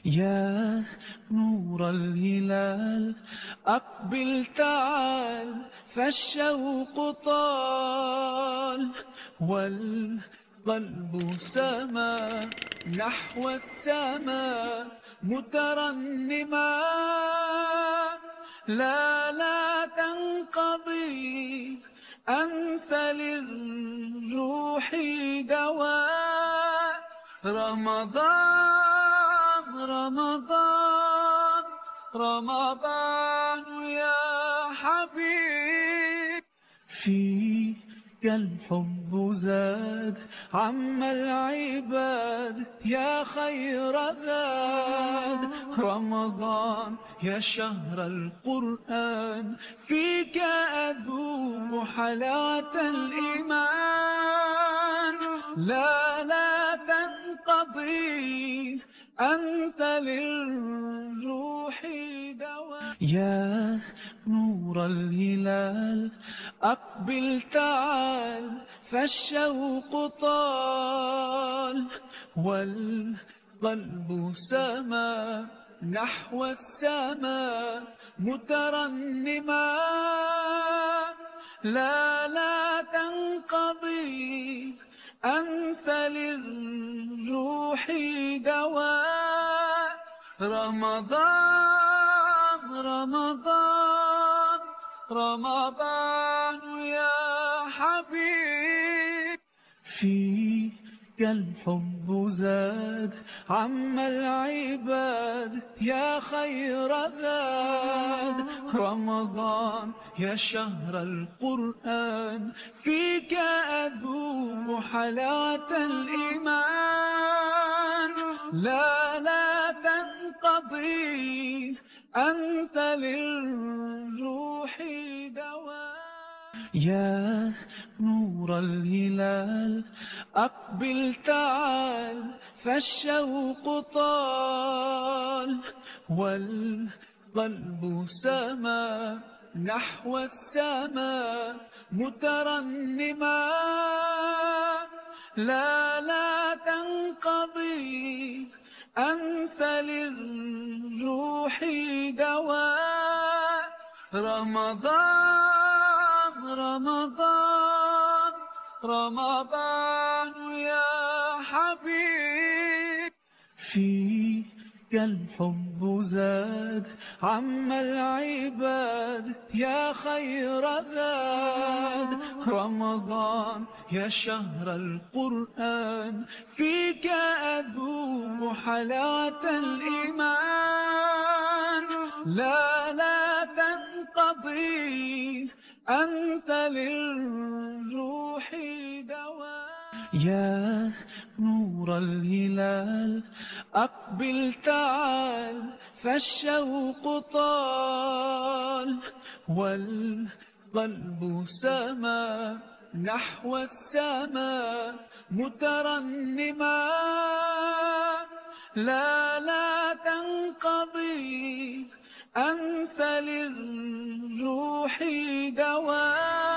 يا نور الهلال أقبل تعال، فالشوق طال والقلب سما نحو السماء مترنما. لا تنقضي، أنت للروح دواء. رمضان رمضان رمضان يا حبيب، فيك الحب زاد عم العباد يا خير زاد. رمضان يا شهر القرآن، فيك أذوق حلاوة الإيمان. لا تنقضي، أنت للروح دواء. يا نور الهلال أقبل تعال، فالشوق طال والقلب سما نحو السماء مترنما. لا تنقضي، أنت للروح دواء. رمضان رمضان رمضان يا حبيب، فيك الحب زاد عم العباد يا خير زاد. رمضان يا شهر القرآن، فيك أذوق حلاوة الإيمان. لا تنقضي، أنت للروح دواء. يا نور الهلال أقبل تعال، فالشوق طال والقلب سما نحو السماء مترنما. لا تنقضي، أنت للروح دواء. رمضان رمضان رمضان يا حبيب، فيك الحب زاد عم العباد يا خير زاد. رمضان يا شهر القرآن، فيك أذوق حلاوة الإيمان. لا تنقضي، أنت للروح دواء. يا نور الهلال أقبل تعال، فالشوق طال والقلب سما نحو السماء مترنما. لا تنقضي، أنت للروح دواء.